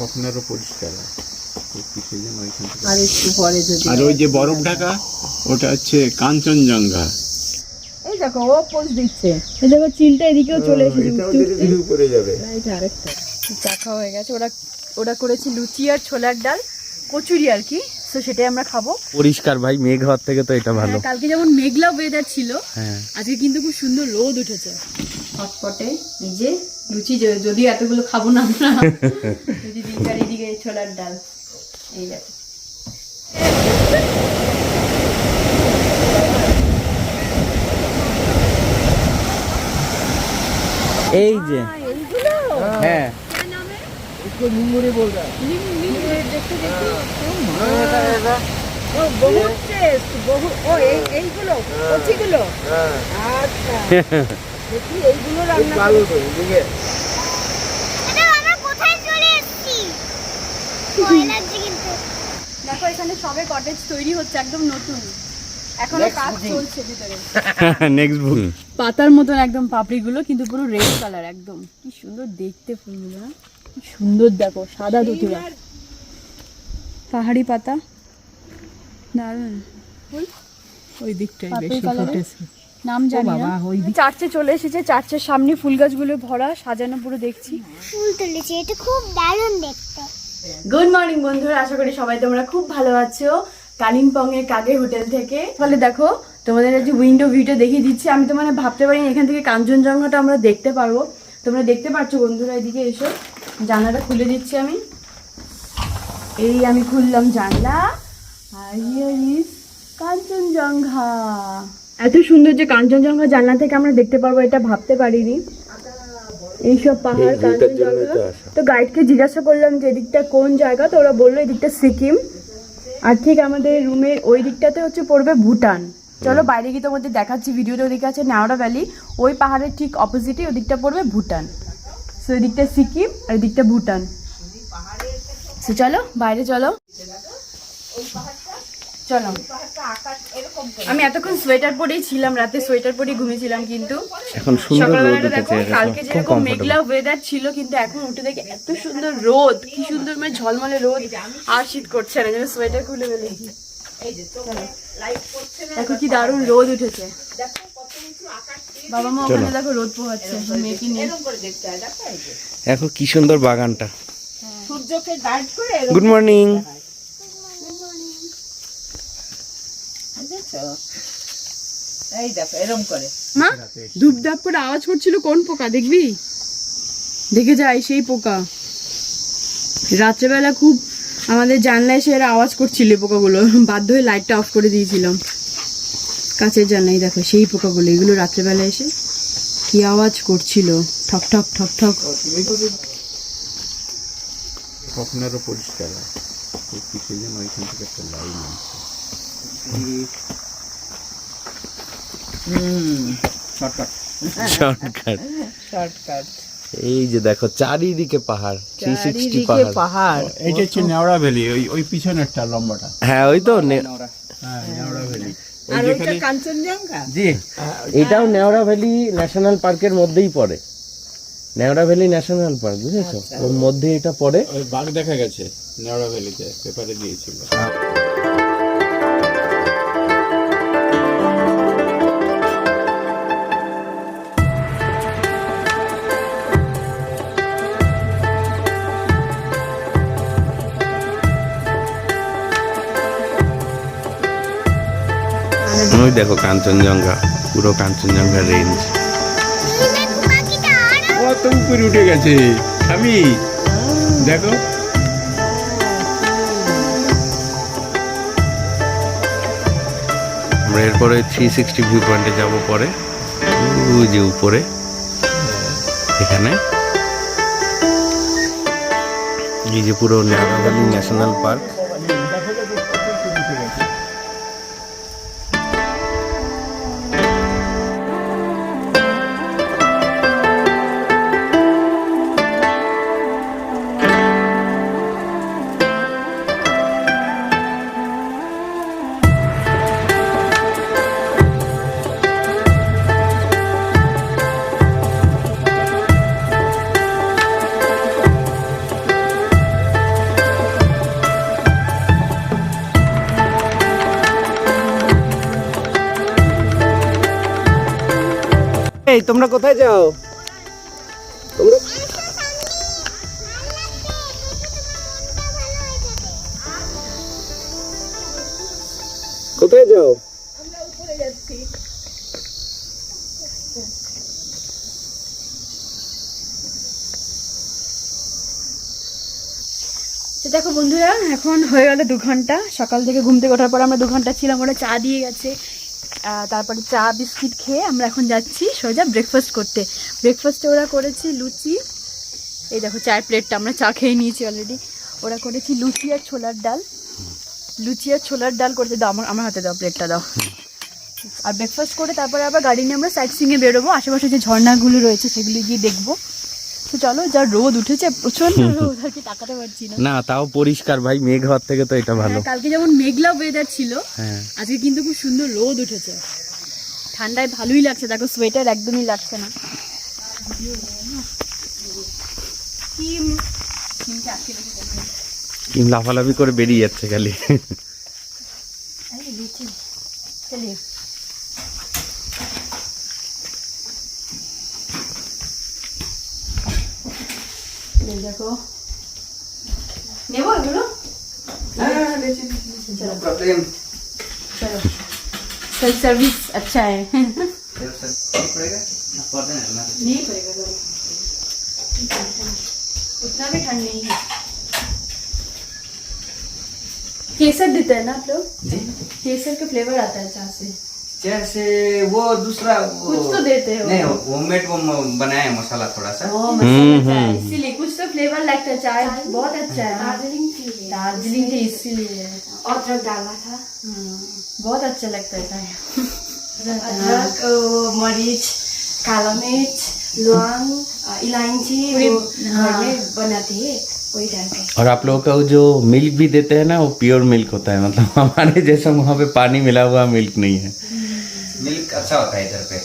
আপনারও পরিষ্কার আর একটু পরে যদি আর ওই যে বরফ ঢাকা ওটা হচ্ছে কাঞ্চনজঙ্ঘা। এই দেখো ও পোজ দিচ্ছে, এই দেখো চিলটা এদিকেও চলে এসেছে উঠতে উপরে যাবে। এইটা আরেকটা চা খাওয়া হয়ে গেছে। ওরা করেছে লুচি আর ছোলার ডাল কচুরি আর কি, তো সেটাই আমরা খাবো। পরিষ্কার ভাই, মেঘ হওয়ার থেকে তো এটা ভালো। কালকে যেমন মেঘলা ওয়েদার ছিল, হ্যাঁ আজকে কিন্তু খুব সুন্দর রোদ উঠেছে। হটপটে নিজে লুচি, যদিও এতগুলো খাবো না আমরা, লুচি দিকে আর এদিকে ছোলার ডাল। এই দেখো এই যে হ্যাঁ দেখো এখানে সবে কটেজ তৈরি হচ্ছে, একদম নতুন, এখনো কাজ চলছে ভিতরে। নেক্সট বুক পাতার মতন একদম পাপড়িগুলো, কিন্তু পুরো রেড কালার, একদম কি সুন্দর দেখতে ফুলগুলো, না? কি সুন্দর দেখো, সাদা দুটিরা পাহাড়ি পাতা, দারুণ ফুল। ওই দিকটাই বেশি ফুটেছে, নাম জানি না। চার্চে চলে এসেছে, চার্চের সামনে ফুল গাছগুলো ভরা সাজানো পুরো দেখছি। ফুল তুলেছে, এটা খুব দারুণ দেখতে। গুড মর্নিং বন্ধুরা, আশা করি সবাই তোমরা খুব ভালো আছো। কালিম্পং এর কাগে হোটেল থেকে তাহলে দেখো তোমাদের যে উইন্ডো ভিউটা দেখিয়ে দিচ্ছি। আমি তো মানে ভাবতে পারিনি এখান থেকে কাঞ্চনজঙ্ঘাটা আমরা দেখতে পারবো। তোমরা দেখতে পাচ্ছ বন্ধুরা, এদিকে এসো, জানলাটা খুলে দিচ্ছি আমি। এই আমি খুললাম জানলা, আর হিয়ার ইজ কাঞ্চনজঙ্ঘা। এত সুন্দর যে কাঞ্চনজঙ্ঘা জানলা থেকে আমরা দেখতে পারবো, এটা ভাবতে পারিনি। এইসব পাহাড় কাঞ্চনজঙ্ঘা। তো গাইডকে জিজ্ঞাসা করলাম যে এদিকটা কোন জায়গা, তো ওরা বললো এদিকটা সিকিম, আর ঠিক আমাদের রুমের ওই দিকটাতে হচ্ছে পড়বে ভুটান। চলো বাইরে গিয়ে তোমাদের দেখাচ্ছি, ভিডিওটা ওদিকে আছে নেওড়া ভ্যালি, ওই পাহাড়ের ঠিক অপোজিটে ওদিকটা পড়বে ভুটান। সো ওই দিকটা সিকিম আর এদিকটা ভুটান। সো চলো বাইরে চলো, চলো। আমি এতক্ষণ সোয়েটার পরেই ছিলাম, রাতে সোয়েটার পরেই ঘুমিয়েছিলাম, কিন্তু এখন সুন্দর রোদ সকালবেলাটা উঠেছে, দেখো কালকে যেরকম মেঘলা ওয়েদার ছিল, কিন্তু এখন উঠে দেখে এত সুন্দর রোদ, কি সুন্দর মানে ঝলমলে রোদ, আর শীত করছে না, যেন সোয়েটার খুলে ফেলেছি। দেখো কি দারুণ রোদ উঠেছে। বাবা মা ওখানে দেখো রোদ পোহাচ্ছে, মেয়েকে নিয়ে। এখন কি সুন্দর বাগানটা। Good morning. মা ধূপধাপ করে আওয়াজ করছিল, কোন পোকা দেখবি? দেখে যাই সেই পোকা। রাত্রেবেলা খুব আমাদের জানলায় এসে এরা আওয়াজ করছিল পোকাগুলো, বাধ্য হয়ে লাইটটা অফ করে দিয়েছিলাম। কাছের জানলাই দেখো সেই পোকাগুলো, এগুলো রাত্রেবেলা এসে কি আওয়াজ করছিল, ঠক ঠক ঠক ঠক। আপনারও পরিষ্কার কিসের জন্য ওইখান থেকে একটা লাইন আছে। শর্টকাট। এই যে দেখো চারিদিকে পাহাড়, 360 পাহাড়। এইটা হচ্ছে নেওড়া ভ্যালি, ওই পিছনেরটা লম্বাটা। হ্যাঁ ওই তো হ্যাঁ নেওড়া ভ্যালি। আর ওইটা কাঞ্চনজঙ্ঘা। জি, এটাও নেওড়া ভ্যালি ন্যাশনাল পার্কের মধ্যেই পড়ে। নেওড়া ভ্যালি ন্যাশনাল পার্ক, বুঝেছো? ওর মধ্যে এটা পড়ে। ওই বাঘ দেখা গেছে নেওড়া ভ্যালিতে, পেপারে দিয়েছিল। ওই দেখো কাঞ্চনজঙ্ঘা, পুরো কাঞ্চনজঙ্ঘা রেঞ্জ। কত উপরে উঠে গেছে আমি, দেখো। আমরা এরপরে 360 ভিউ পয়েন্টে যাবো পরে, ওই যে উপরে এখানে। এই যে পুরো নেওড়া ভ্যালি ন্যাশনাল পার্ক। এই তোমরা কোথায় যাও? তোমরা কোথায় যাও? আমরা উপরে যাচ্ছি। তো দেখো বন্ধুরা, এখন হয়ে গেল 2 ঘন্টা। সকাল থেকে ঘুম থেকে ওঠার পর আমরা 2 ঘন্টা ছিলাম, ওরা চা দিয়ে গেছে। তারপরে চা বিস্কিট খেয়ে আমরা এখন যাচ্ছি সোজা ব্রেকফাস্ট করতে। ব্রেকফাস্টে ওরা করেছি লুচি, এই দেখো চায়ের প্লেটটা আমরা চা খেয়ে নিয়েছি অলরেডি। ওরা করেছি লুচি আর ছোলার ডাল। লুচি আর ছোলার ডাল করতে দাও, আমার হাতে দাও, প্লেটটা দাও। আর ব্রেকফাস্ট করে তারপরে আবার গাড়ি নিয়ে আমরা সাইট সিইংয়ে বেরোবো, আশেপাশে যে ঝর্ণাগুলো রয়েছে সেগুলি গিয়ে দেখবো। তো চলো, যা রোদ উঠেছে, প্রচন্ড রোদ, আর কি তাকাতে পারছি না। না তাও পরিষ্কার ভাই, মেঘ হওয়ার থেকে তো এটা ভালো। কালকে যেমন মেঘলা ওয়েদার ছিল, হ্যাঁ আজকে কিন্তু খুব সুন্দর রোদ উঠেছে। ঠান্ডায় ভালোই লাগছে, দেখো সোয়েটার একদমই লাগছে না। লাফালাফি করে বেরিয়ে যাচ্ছে খালি। দেখো নেবো এগুলো, चलो सेल्फ सर्विस अच्छा है। नहीं पड़ेगा, उतना भी ठंड नहीं है। केसर देते हैं ना आप लोग? केसर का फ्लेवर आता है चाय से। जैसे वो दूसरा कुछ तो देते हो। नहीं, होममेड वो बनाया मसाला थोड़ा सा। ओ मसाला चाय, इसीलिए कुछ तो फ्लेवर लगता है। चाय बहुत अच्छा है, दार्जिलिंग टी है, दार्जिलिंग टी इसीलिए अदरक डाला था। बहुत अच्छा लगता है चाय। अदरक, मरीच, काला मिर्च, लौंग, इलायची वो घर में बनाती है, वही डाल के। और आप लोगों का वो जो मिल्क भी देते हैं ना, वो प्योर मिल्क होता है, मतलब हमारे जैसा वहाँ पे पानी मिला हुआ मिल्क नहीं है। मिल्क अच्छा होता है इधर पे,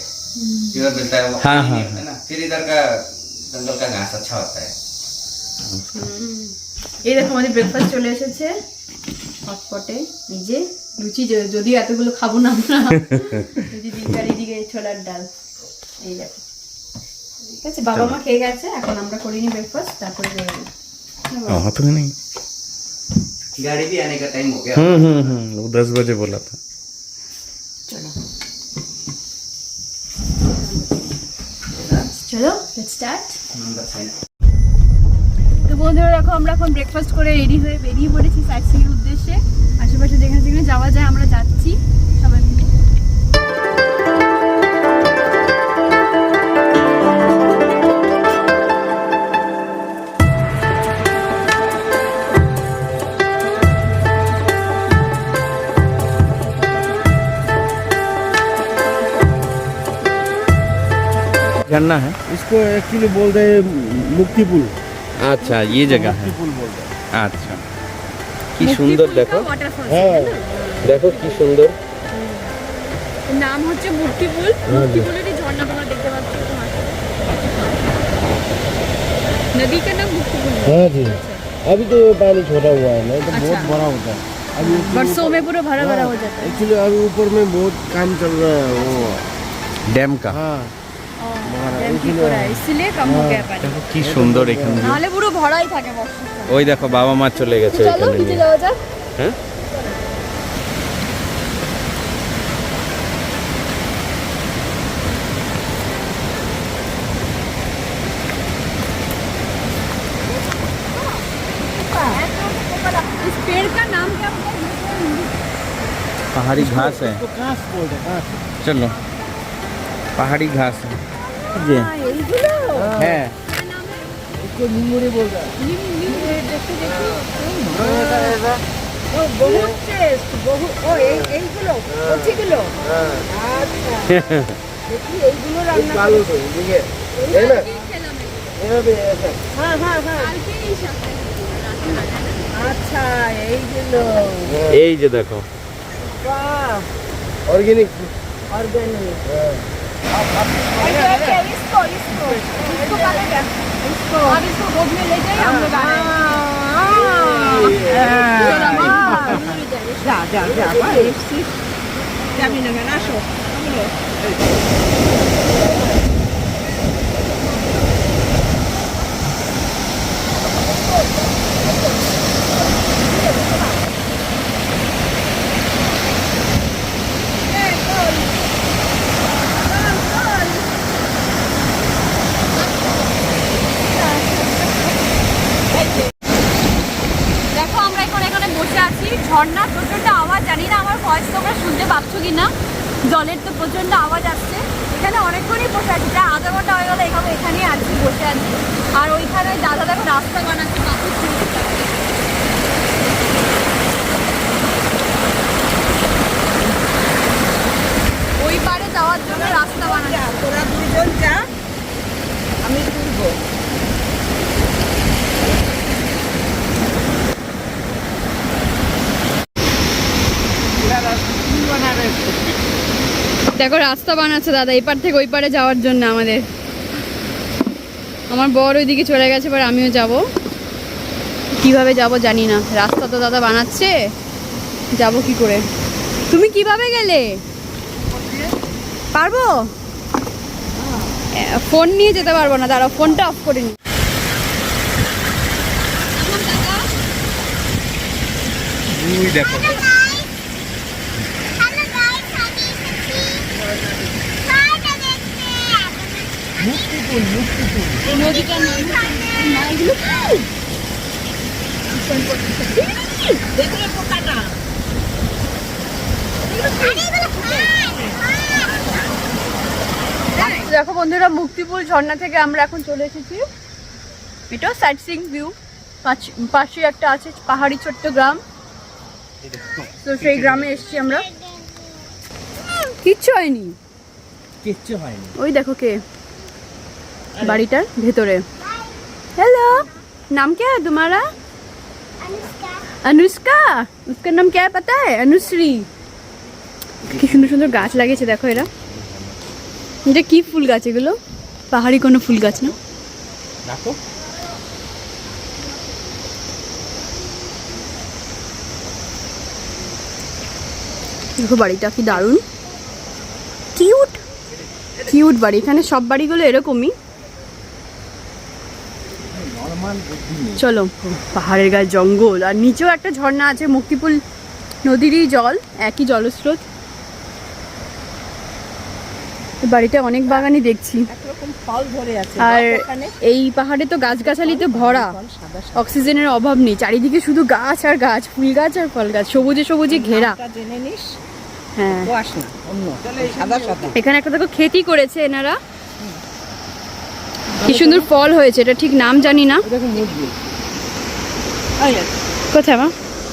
प्योर मिलता है वो। हाँ, पानी हाँ, नहीं होता ना। फिर इधर का जंगल का घास अच्छा होता है। এই দেখো আমাদের ব্রেকফাস্ট চলে এসেছে হটপটে। নিজে লুচি, যদি এতগুলো খাবো না আমরা, যদি দিনকার এদিকে ছোলার ডাল, এই দেখো। ঠিক আছে, বাবা মা খেয়ে গেছে, এখন আমরা করিনি ব্রেকফাস্ট, তারপরে বেরোবো। तो नहीं। गाड़ी भी आने का टाइम हो गया। वो 10 बजे बोला था। চলো চলো লেটস স্টার্ট। তো বন্ধুরা দেখো, আমরা এখন ব্রেকফাস্ট করে রেডি হয়ে বেরিয়ে পড়েছি সাইট সিইং এর উদ্দেশ্যে। আশেপাশে যেখানে যেখানে যাওয়া যায় আমরা যাচ্ছি সবাই মিলে। झरना है, इसको एक्चुअली बोलते हैं मुक्ति पुल। अच्छा ये जगह है। पुल बोलते हैं। अच्छा কি সুন্দর দেখো, হ্যাঁ দেখো কি সুন্দর। নাম হচ্ছে মুক্তিপুল। মুক্তিপুলেরই ঝর্ণা তোমরা দেখতে পাচ্ছ। नदी का नाम मुक्तिपुल है। हाँ जी, अभी तो ये पानी छोटा हुआ है ना, तो बहुत अच्छा। बड़ा होता है अभी। बरसों में पूरा भरा भरा हो जाता है। एक्चुअली अभी ऊपर में बहुत काम चल रहा है वो। ড্যাম কা हाँ ড্যাম ঠিক করা है, इसलिए कम हो गया पानी। দেখো কি সুন্দর এখানে। নাহলে পুরো ভরাই থাকে বর্ষার সময়। ওই দেখো বাবা মা চলে গেছে চলো এখানে নিচে নিয়ে। যাওয়া যাক। হ্যাঁ इस पेड़ का नाम क्या होता है? पहाड़ी घास है, तो कांस बोलते हैं, कांस। चलो पहाड़ी घास है जी এইগুলো है। इसको नींबूरी बोलते हैं। ও বহুত টেস্ট, বহু ও এইগুলো কচিগুলো। আচ্ছা দেখি এইগুলো রান্না कालू तो देखिए है ना, খেলাম। ये भी ऐसा। হ্যাঁ হ্যাঁ হ্যাঁ, আচ্ছা এইগুলো। এই যে দেখো বাহ, ऑर्गेनिक। ऑर्गेनिक। इसको डालेगा, इसको अब इसको गोद में ले जाइए, हम लोग आ रहे हैं। जा जा जा যাবি না কেন, আসো। ঝর্ণার প্রচণ্ড আওয়াজ, জানি না আমার ভয়েস তোমরা শুনতে পাচ্ছ কি না। জলের তো প্রচণ্ড আওয়াজ আসছে। এখানে অনেকক্ষণই বসে আছি, প্রায় আধা ঘন্টা হয়ে গেলো এখানেই আছি, বসে আছি। আর ওইখানে দাদা দেখো রাস্তা বানাচ্ছে, মাথুর ওই পারে যাওয়ার জন্য রাস্তা বানাচ্ছে। তোরা দুজন যা, আমি তুলবো। দেখো রাস্তা বানাচ্ছে দাদা এপার থেকে ওই পারে যাওয়ার জন্য আমাদের। আমার বর ওইদিকে চলে গেছে, এবার আমিও যাব। কিভাবে যাব জানি না, রাস্তা তো দাদা বানাচ্ছে, যাব কি করে? তুমি কিভাবে গেলে? পারবো? ফোন নিয়ে যেতে পারবো না, দাঁড়াও ফোনটা অফ করে নি। দেখো নদীটার নাম দেখলে পোকাটা। দেখো বন্ধুরা, মুক্তিপুর ঝর্ণা থেকে আমরা এখন চলে এসেছি। এটা সাইট সিইং ভিউ, পাশে একটা আছে পাহাড়ি ছোট্ট গ্রাম, তো সেই গ্রামে এসেছি আমরা। কিচ্ছু হয়নি, কিচ্ছু হয়নি। ওই দেখো কে বাড়িটার ভেতরে। हेलो, नाम क्या है तुम्हारा? अनुष्का। उसका नाम क्या है पता है? अनुश्री। কি সুন্দর সুন্দর গাছ লাগিয়েছে দেখো এরা। এটা কি ফুল গাছ এগুলো? পাহাড়ি কোনো ফুল গাছ না? দেখো দেখো বাড়িটা কি দারুণ, কিউট কিউট বাড়ি। এখানে সব বাড়িগুলো এরকমই। চলো, পাহাড়ের গায়ে জঙ্গল আর নিচেও একটা ঝর্ণা আছে, মুক্তিপুর নদীরই জল, একই জলস্রোত। বাড়িটা অনেক বাগানি দেখছি, একরকম ফল ধরে আছে আর ওখানে। এই পাহাড়ে তো গাছগাছালিতে ভরা, অক্সিজেনের অভাব নেই, চারিদিকে শুধু গাছ আর গাছ, ফুল গাছ আর ফল গাছ, সবুজে সবুজে ঘেরা। নামটা জেনে নিস, হ্যাঁ, কোয়াশ না অন্য সাদা সাদা। এখানে একটা দেখো খেতি করেছে এনারা, কি সুন্দর ফল হয়েছে, এটা ঠিক নাম জানি না। দেখো মুরগি, কোথায় মা?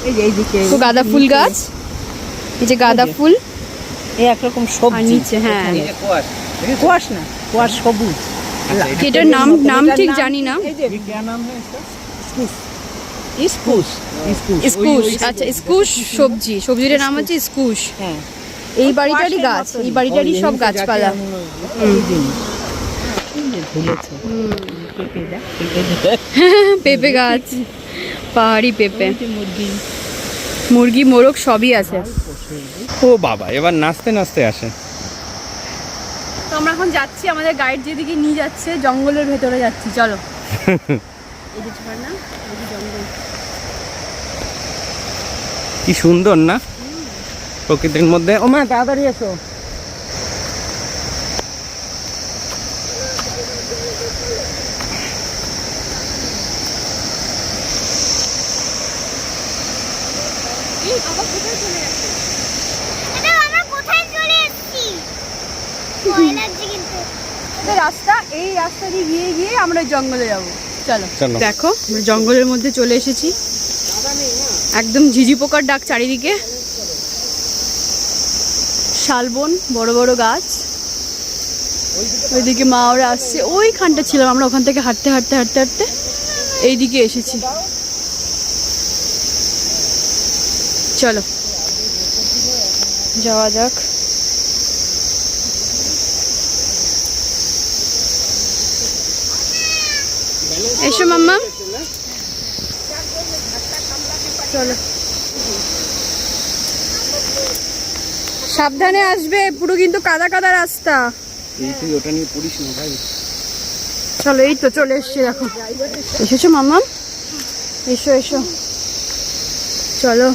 এই যে এইদিকে তো গাঁদা ফুল গাছ, এই যে গাঁদা ফুল, এই একরকম আর সবজি নিচে হ্যাঁ কোয়াশ না, কোয়াশ সবুজ। এটার নাম নাম ঠিক জানি না। এই যে স্কুশ, স্কুশ, আচ্ছা স্কুশ সবজি, সবজিটার নাম হচ্ছে স্কুশ। হ্যাঁ এই বাড়িটারই গাছ, এই বাড়িটারই সব গাছপালা। পেঁপে গাছ, পাহাড়ি পেঁপে, মুরগি মোরগ সবই আছে। ও বাবা, এবার নাচতে নাচতে আসে। তো আমরা এখন যাচ্ছি, আমাদের গাইড যেদিকে নিয়ে যাচ্ছে জঙ্গলের ভেতরে যাচ্ছি, চলো। এই যে ঝর্ণা, এই যে জঙ্গল। কি সুন্দর না প্রকৃতির মধ্যে। ও মা তাড়াতাড়ি এসো। রাস্তা, এই রাস্তা দিয়ে গিয়ে গিয়ে আমরা জঙ্গলে যাবো, চলো। চলো। দেখো আমরা জঙ্গলের মধ্যে চলে এসেছি, একদম ঝিঝি পোকার ডাক চারিদিকে, শালবন, বড় বড় গাছ। ওইদিকে মা ওরা আসছে, ওইখানটা ছিলাম আমরা, ওখান থেকে হাঁটতে হাঁটতে হাঁটতে হাঁটতে এইদিকে এসেছি। চলো যাওয়া যাক। এসো মাম্মা, চলো। সাবধানে আসবে, পুরো কিন্তু কাদা কাদা রাস্তা। তুই ওটা নিয়ে পড়িস না ভাই। চলো, এই তো চলে এসছি, দেখো এসেছো মাম্মা, এসো এসো, চলো।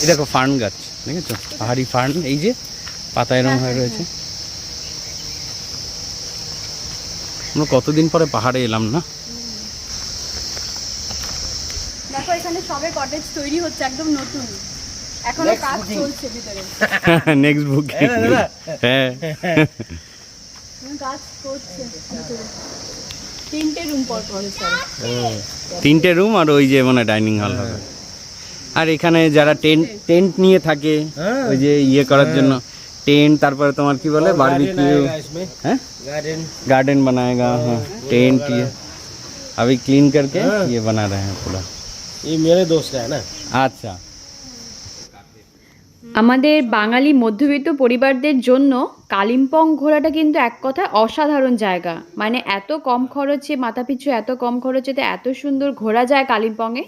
এই দেখো ফার্ন গাছ, দেখেছো? পাহাড়ি ফার্ন, এই যে পাতা এরম হয়ে রয়েছে। আমরা কতদিন পরে পাহাড়ে এলাম না? দেখো এখানে সবে কটেজ তৈরি হচ্ছে, একদম নতুন, এখনো কাজ চলছে ভিতরে। নেক্সট বুক। হ্যাঁ, কাজ করছে ভিতরে। 3টে রুম পর পর হচ্ছে। 3টে রুম আর ওই যে মানে ডাইনিং হল হবে। আর এখানে যারা টেন্ট নিয়ে থাকে ওই যে ইয়ে করার জন্য टेंट, তারপরে তোমার কি বলে बारबेक्यू, हैं गार्डन बनाएगा। हाँ टेंट, ये अभी क्लीन करके ये बना रहे हैं पूरा। ये मेरे दोस्त है ना। अच्छा, আমাদের বাঙালি মধ্যবিত্ত পরিবারদের জন্য কালিম্পং ঘোরাটা কিন্তু এক কথা অসাধারণ জায়গা। মানে এত কম খরচে, মাথাপিছু এত কম খরচেতে এত সুন্দর ঘোরা যায় কালিম্পংয়ে,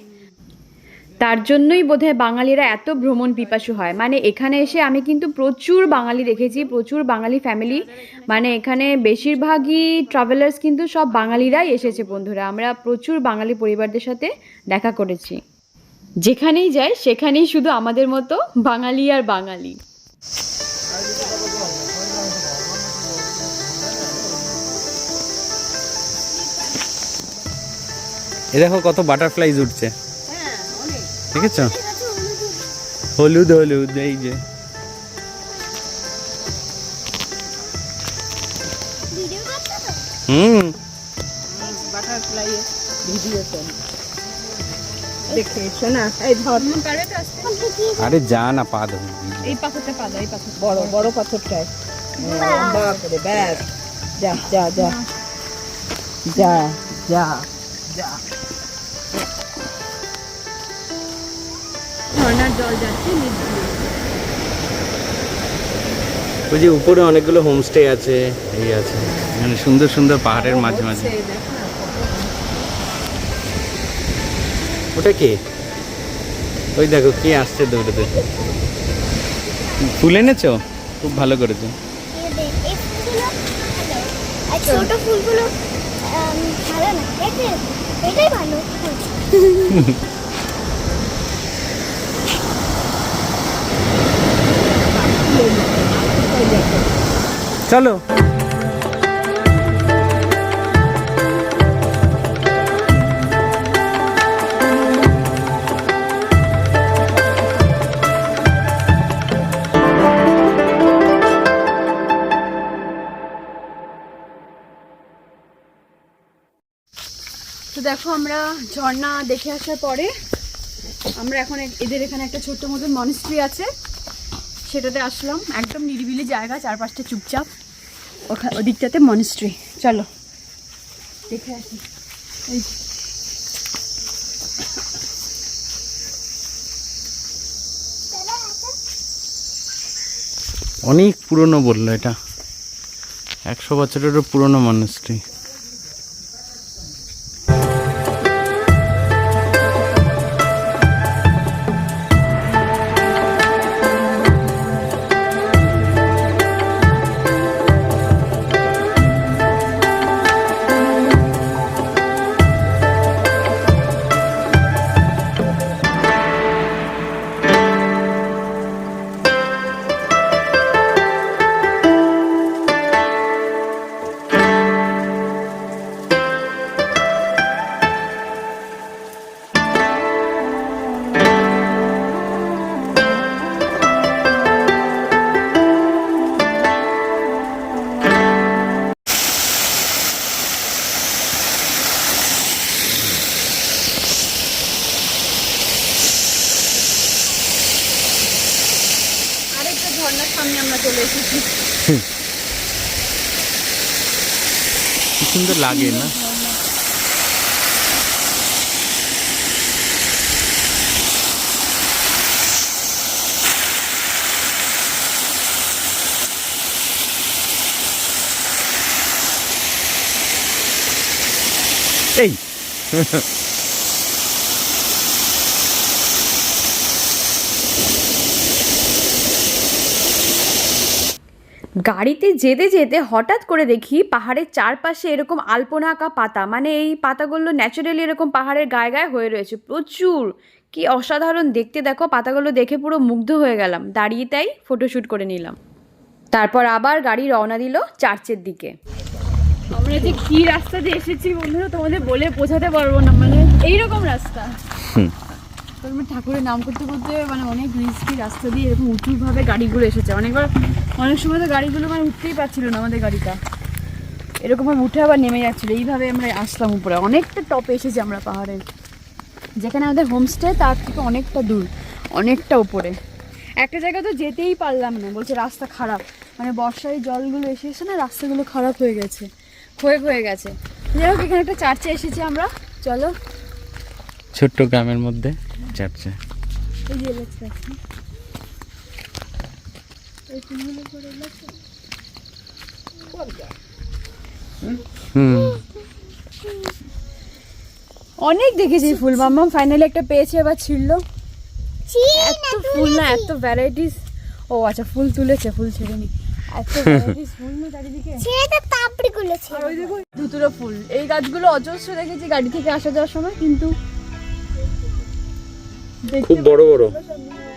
তার জন্যই বোধহয় বাঙালিরা এত ভ্রমণ পিপাসু হয়। মানে এখানে এসে আমি কিন্তু প্রচুর বাঙালি দেখেছি, প্রচুর বাঙালি ফ্যামিলি। মানে এখানে বেশিরভাগই ট্রাভেলার্স কিন্তু সব বাঙালিরাই এসেছে বন্ধুরা। আমরা প্রচুর বাঙালি পরিবারদের সাথে দেখা করেছি। যেখানেই যাই সেখানেই শুধু আমাদের মতো বাঙালি আর বাঙালি। এ দেখো কত বাটারফ্লাইজ উঠছে, দেখেছো? হলুদ হলুদ, এই যে বাটারফ্লাই ভিডিও দেখে শোনা। এই ধর, আরে যা না, পা ধরুন। এই পাথরটা পাদা, এই পাথর বড় বড় পাথরটায়। বাপরে, ব্যাস, যা যা যা যা যা যা। ঝর্ণার জল যাচ্ছে নিচ দিয়ে। ওই যে উপরে অনেকগুলো হোমস্টে আছে, এই আছে মানে সুন্দর সুন্দর পাহাড়ের মাঝে মাঝে। ওটা কে? ওই দেখো কে আসছে দৌড়ে দৌড়ে। ফুল এনেছো? খুব ভালো করেছো। ছোট ফুলগুলো ভালো না, এটাই ভালো। চলো। তো দেখো আমরা ঝর্ণা দেখে আসার পরে আমরা এখন এদের এখানে একটা ছোট্ট মতন মনেস্ট্রি আছে, সেটাতে আসলাম। একদম নিরিবিলি জায়গা, চারপাশটা চুপচাপ, ওদিকটাতে মনেস্ট্রি। চলো দেখে আসি। এই অনেক পুরনো বললো, এটা 100 বছরেরও পুরনো মনেস্ট্রি। আরেকটা ঝর্ণার সামনে আমরা চলে এসেছি। কি সুন্দর লাগে না? এই গাড়িতে যেতে যেতে হঠাৎ করে দেখি পাহাড়ের চারপাশে এরকম আলপনা আঁকা পাতা, মানে এই পাতাগুলো ন্যাচারালি এরকম পাহাড়ের গায়ে গায়ে হয়ে রয়েছে প্রচুর। কি অসাধারণ দেখতে, দেখো পাতাগুলো দেখে পুরো মুগ্ধ হয়ে গেলাম। দাঁড়িয়ে তাই ফটোশ্যুট করে নিলাম। তারপর আবার গাড়ি রওনা দিল চার্চের দিকে। আমরা যে কি রাস্তা দিয়ে এসেছি বন্ধুরা তোমাদের বলে বোঝাতে পারবো না, মানে এইরকম রাস্তা। তারপর ঠাকুরের নাম করতে করতে মানে অনেক রিস্কি রাস্তা দিয়ে এরকম উঁচুভাবে গাড়িগুলো এসেছে। অনেক সময় তো গাড়িগুলো মানে উঠতেই পারছিল না, আমাদের গাড়িটা এরকমভাবে উঠে আবার নেমে যাচ্ছিলো। এইভাবে আমরা আসলাম উপরে, অনেকটা টপে এসেছি আমরা পাহাড়ের। যেখানে আমাদের হোমস্টে তার থেকে অনেকটা দূর, অনেকটা উপরে। একটা জায়গা তো যেতেই পারলাম না, বলছে রাস্তা খারাপ, মানে বর্ষায় জলগুলো এসে না রাস্তাগুলো খারাপ হয়ে গেছে, ক্ষয়ে গেছে। যাই হোক এখানে একটা চার্চে এসেছি আমরা, চলো। ছোট্ট গ্রামের মধ্যে চার্চে। এই যে লেখা আছে, এই ফুলগুলো পরে লেখা। অনেক দেখেছি ফুল, মাম্মা ফাইনালি একটা পেয়েছে, এবার ছিঁড়লো। এত ফুল না, এত ভ্যারাইটিস। ও আচ্ছা ফুল তুলেছে, ফুল ছেড়েনি। এত ভ্যারাইটিস ফুল না চারিদিকে, ছেড়ে পাপড়িগুলো ছিল। আর ওই দেখো ধুতুরা ফুল। এই গাছগুলো অজস্র দেখেছি গাড়ি থেকে আসা যাওয়ার সময়, কিন্তু খুব বড় বড়।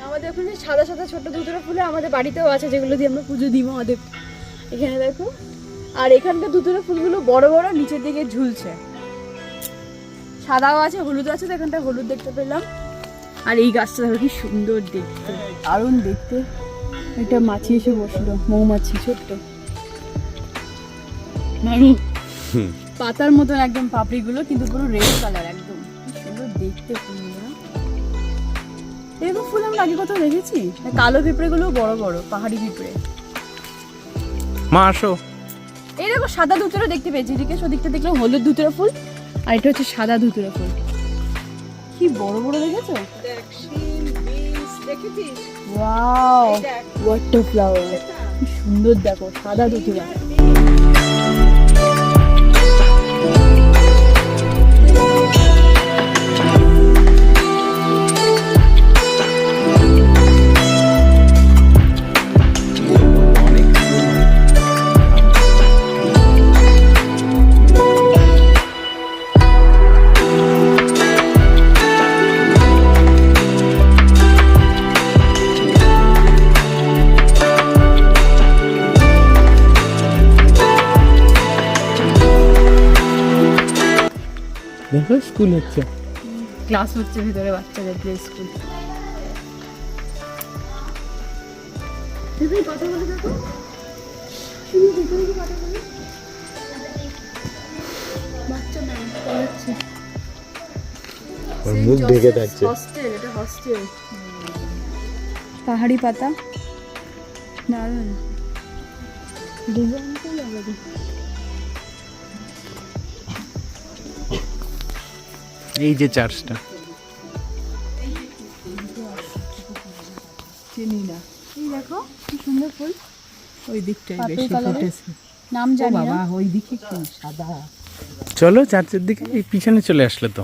আমাদের ওখানে সাদা সাদা ছোট ধুতুরা ফুল আমাদের বাড়িতেও আছে, যেগুলো দিয়ে আমরা পুজো দিই আমাদের এখানে দেখো। আর এখানকার ধুতুরা ফুলগুলো বড় বড় নিচের দিকে ঝুলছে, সাদাও আছে হলুদ আছে, তো এখানটা হলুদ দেখতে পেলাম। আর এই গাছটা দেখো কি সুন্দর দেখতে, দারুণ দেখতে। একটা মাছি এসে বসলো, মৌমাছি ছোট্ট, পাতার মতন একদম পাপড়িগুলো, কিন্তু পুরো রেড কালার, একদম কি সুন্দর দেখতে ফুলগুলো। এরকম ফুল আমরা আগে কোথাও দেখেছি? কালো পিঁপড়ে গুলো বড় বড়, পাহাড়ি পিঁপড়ে। মা আসো। এই দেখো সাদা ধুতুরা দেখতে পেয়েছি, এদিকে ওদিকটা দেখলাম হলুদ ধুতুরা ফুল, আর এটা হচ্ছে সাদা ধুতুরা ফুল। কি বড় বড় দেখেছো? ওয়াও, ওয়াটার ফ্লাওয়ার, কি সুন্দর দেখো সাদা ধুতুরা। দেখো স্কুল হচ্ছে, ক্লাস হচ্ছে ভিতরে বাচ্চাদের প্লে স্কুল। দেখো কথা বলে, দেখো শুনি ভিতরে কি কথা বলে, বাচ্চা ম্যাম পড়াচ্ছে, ওর মুখ ঢেকে থাকছে। হস্টেল, এটা হস্টেল। পাহাড়ি পাতা, দারুণ ডিজাইন তো লাগে। এই যে চার্চটা, চিনি না। এই দেখো কি সুন্দর ফুল, ওই দিকটাই পার্পল বেশি কালারের। ফুটেছে। নাম জানি না। বাবা ওই দিকে কি সাদা। চলো চার্চের দিকে। এই পিছনে চলে আসলে তো।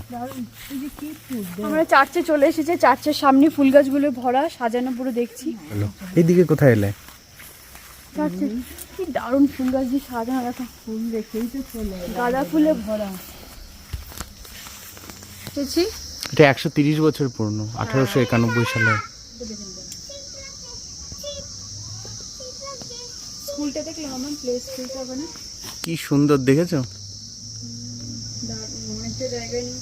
আমরা চার্চে চলে এসেছি, চার্চের সামনে ফুল গাছগুলো ভরা, সাজানো পুরো দেখছি। হ্যালো, এইদিকে কোথায় এলে? চার্চে কি দারুণ ফুল গাছ দিয়ে সাজানো, দেখো ফুল দেখেই তো চলে, গাঁদা ফুলে ভরা। দেখছি এটা 130 বছর পুরনো, 1891 সালে। স্কুলটা দেখলে আমার প্লে স্কুলটা ওখানে কি সুন্দর দেখেছো? অনেকটা জায়গায় নেই।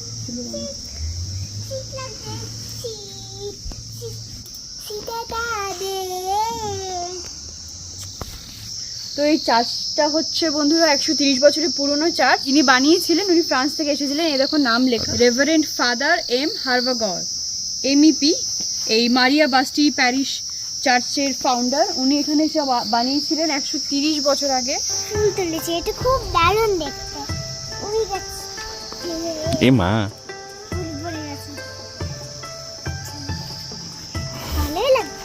তো এই চার্চটা হচ্ছে বন্ধুরা 130 বছরের পুরনো চার্চ। যিনি বানিয়েছিলেন উনি ফ্রান্স থেকে এসেছিলেন। এই দেখো নাম লেখা, রেভারেন্ড ফাদার এম হার্ভাগর, MEP। এই মারিয়া বাস্টি প্যারিশ চার্চের ফাউন্ডার, উনি এখানে এসে বানিয়েছিলেন 130 বছর আগে। ফুল তুলেছে, এটা খুব দারুণ দেখতে। ওই গাছ এ মা, ফুল ভরে আছে, ভালোই লাগছে।